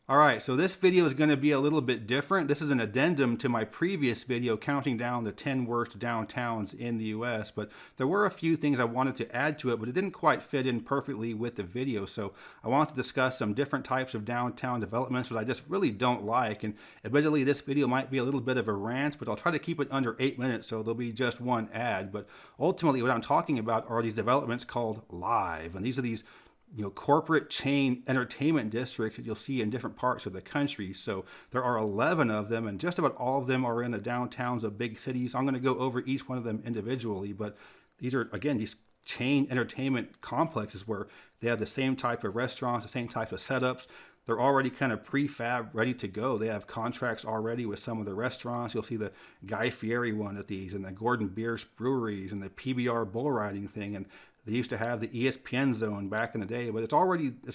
All right, so this video is going to be a little bit different. This is an addendum to my previous video counting down the 10 worst downtowns in the US, but there were a few things I wanted to add to it, but it didn't quite fit in perfectly with the video. So I wanted to discuss some different types of downtown developments that I just really don't like. And admittedly, this video might be a little bit of a rant, but I'll try to keep it under 8 minutes, so there'll be just one ad. But ultimately, what I'm talking about are these developments called live. And these are these corporate chain entertainment districts that you'll see in different parts of the country. So there are 11 of them, and just about all of them are in the downtowns of big cities. I'm going to go over each one of them individually, but these are, again, these chain entertainment complexes where they have the same type of restaurants, the same type of setups. They're already kind of prefab, ready to go. They have contracts already with some of the restaurants. You'll see the Guy Fieri one at these, and the Gordon Bierce breweries, and the PBR bull riding thing, and they used to have the ESPN zone back in the day, but it's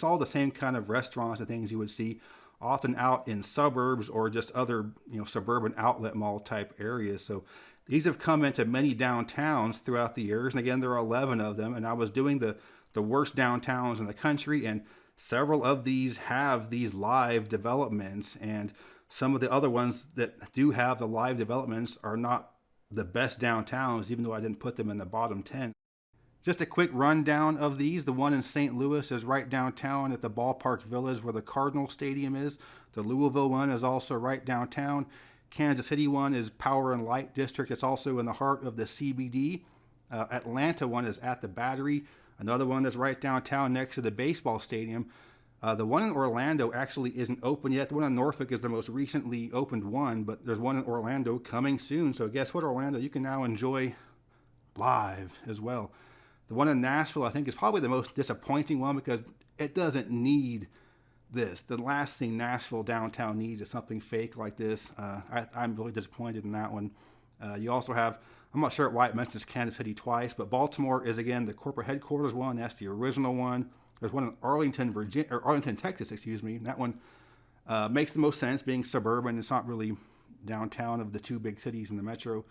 all the same kind of restaurants and things you would see often out in suburbs or just other, suburban outlet mall type areas. So these have come into many downtowns throughout the years. And again, there are 11 of them. And I was doing the worst downtowns in the country, and several of these have these live developments. And some of the other ones that do have the live developments are not the best downtowns, even though I didn't put them in the bottom 10. Just a quick rundown of these. The one in St. Louis is right downtown at the Ballpark Village where the Cardinal Stadium is. The Louisville one is also right downtown. Kansas City one is Power and Light District. It's also in the heart of the CBD. Atlanta one is at the Battery. Another one that's right downtown next to the baseball stadium. The one in Orlando actually isn't open yet. The one in Norfolk is the most recently opened one, but there's one in Orlando coming soon. So guess what, Orlando? You can now enjoy live as well. The one in Nashville, I think, is probably the most disappointing one because it doesn't need this. The last thing Nashville downtown needs is something fake like this. I'm really disappointed in that one. You also have, I'm not sure why it mentions Kansas City twice, but Baltimore is, again, the corporate headquarters one. That's the original one. There's one in Arlington, Texas, excuse me. That one makes the most sense, being suburban. It's not really downtown of the two big cities in the metro.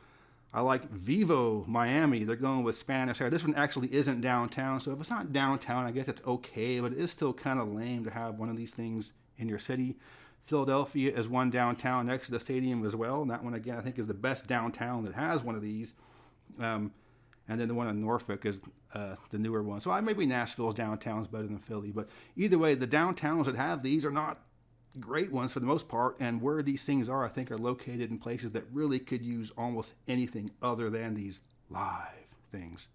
I like Vivo, Miami. They're going with Spanish. This one actually isn't downtown, so if it's not downtown, I guess it's okay, but it is still kind of lame to have one of these things in your city. Philadelphia is one downtown next to the stadium as well, and that one, again, I think is the best downtown that has one of these. And then the one in Norfolk is the newer one. So maybe Nashville's downtown is better than Philly, but either way, the downtowns that have these are not great ones for the most part, and where these things are, I think, are located in places that really could use almost anything other than these live things.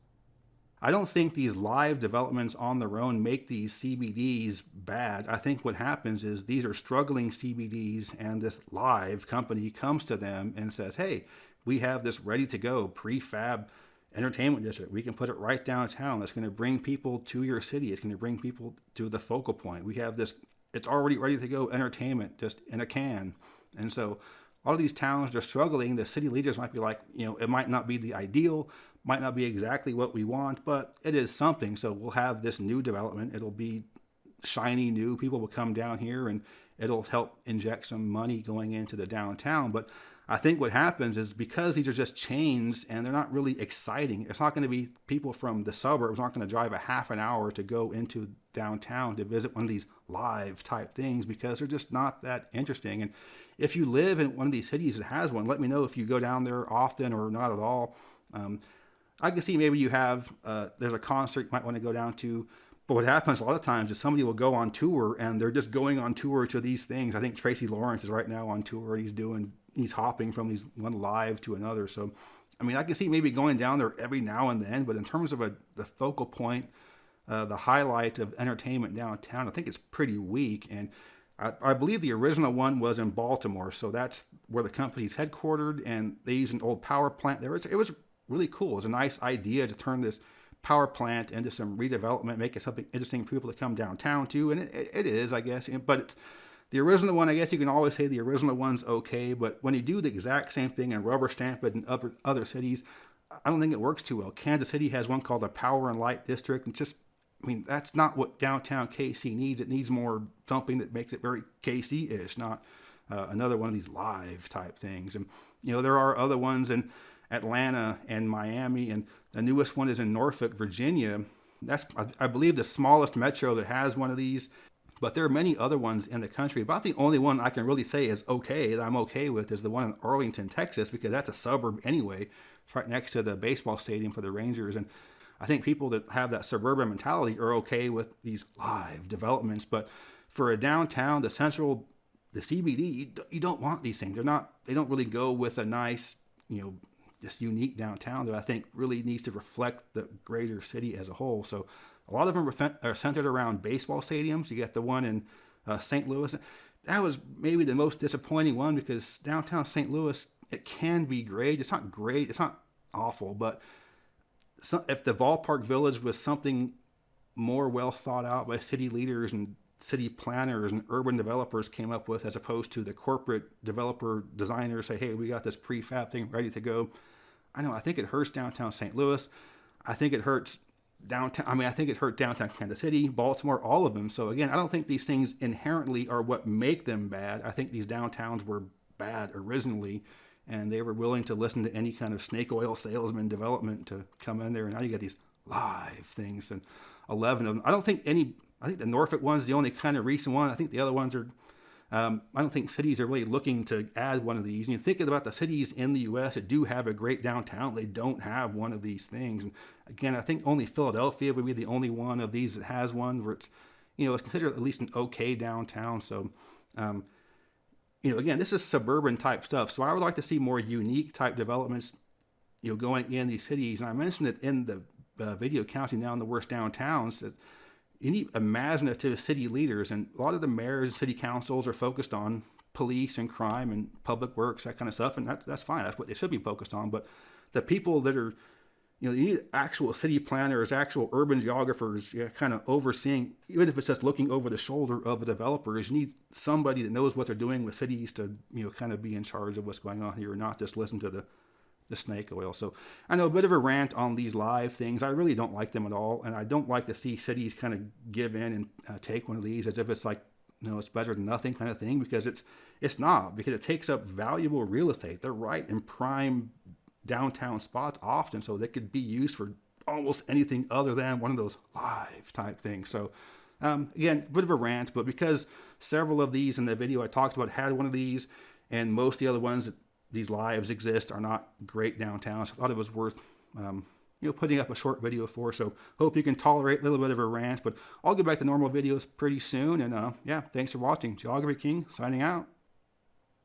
I don't think these live developments on their own make these CBDs bad. I think what happens is these are struggling CBDs, and this live company comes to them and says, hey, we have this ready to go prefab entertainment district. We can put it right downtown. It's going to bring people to your city. It's going to bring people to the focal point. We have this, it's already ready to go entertainment just in a can. And so a lot of these towns are struggling. The city leaders might be like, it might not be the ideal, might not be exactly what we want, but it is something. So we'll have this new development. It'll be shiny new. People will come down here and it'll help inject some money going into the downtown. But I think what happens is because these are just chains and they're not really exciting, it's not going to be people from the suburbs aren't going to drive a half an hour to go into downtown to visit one of these live type things because they're just not that interesting. And if you live in one of these cities that has one, let me know if you go down there often or not at all. I can see maybe you have, there's a concert you might want to go down to. But what happens a lot of times is somebody will go on tour and they're just going on tour to these things. I think Tracy Lawrence is right now on tour and he's hopping from one live to another. So, I can see maybe going down there every now and then, but in terms of the focal point, the highlight of entertainment downtown, I think it's pretty weak. And I believe the original one was in Baltimore. So that's where the company's headquartered, and they used an old power plant there. It was really cool. It was a nice idea to turn this power plant into some redevelopment, make it something interesting for people to come downtown to. And it is, I guess, but the original one, I guess you can always say the original one's okay, but when you do the exact same thing and rubber stamp it in other cities, I don't think it works too well. Kansas City has one called the Power and Light District. It's just, that's not what downtown KC needs. It needs more something that makes it very KC-ish, not another one of these live type things. And, there are other ones in Atlanta and Miami, and the newest one is in Norfolk, Virginia. That's, I believe, the smallest metro that has one of these. But there are many other ones in the country. About the only one I can really say is okay, that I'm okay with, is the one in Arlington, Texas, because that's a suburb anyway. It's right next to the baseball stadium for the Rangers. And I think people that have that suburban mentality are okay with these live developments. But for a downtown, the central, the CBD, you don't want these things. They don't really go with a nice, this unique downtown that I think really needs to reflect the greater city as a whole. So a lot of them are centered around baseball stadiums. You got the one in St. Louis. That was maybe the most disappointing one, because downtown St. Louis, it can be great. It's not great. It's not awful. But if the ballpark village was something more well thought out by city leaders and city planners and urban developers came up with, as opposed to the corporate developer designers say, hey, we got this prefab thing ready to go. I think it hurts downtown St. Louis. I think it hurts downtown. I think it hurt downtown Kansas City, Baltimore, all of them. So again, I don't think these things inherently are what make them bad. I think these downtowns were bad originally, and they were willing to listen to any kind of snake oil salesman development to come in there. And now you got these live things, and 11 of them. I think the Norfolk one's the only kind of recent one. I think the other ones are, I don't think cities are really looking to add one of these. And you think about the cities in the U.S. that do have a great downtown, they don't have one of these things. And again, I think only Philadelphia would be the only one of these that has one where it's, it's considered at least an okay downtown. So, again, this is suburban type stuff. So I would like to see more unique type developments, going in these cities. And I mentioned it in the video counting down the worst downtowns, that you need imaginative city leaders, and a lot of the mayors and city councils are focused on police and crime and public works, that kind of stuff, and that's fine. That's what they should be focused on. But the people that are, you need actual city planners, actual urban geographers, kind of overseeing, even if it's just looking over the shoulder of the developers. You need somebody that knows what they're doing with cities to, kind of be in charge of what's going on here, and not just listen to the snake oil. So I know a bit of a rant on these live things. I really don't like them at all. And I don't like to see cities kind of give in and take one of these as if it's like, it's better than nothing kind of thing, because it's not, because it takes up valuable real estate. They're right in prime downtown spots often, so they could be used for almost anything other than one of those live type things. So again, a bit of a rant, but because several of these in the video I talked about had one of these, and most of the other ones that these lives exist are not great downtowns, I thought it was worth putting up a short video for. So hope you can tolerate a little bit of a rant, but I'll get back to normal videos pretty soon. And thanks for watching. Geography King signing out.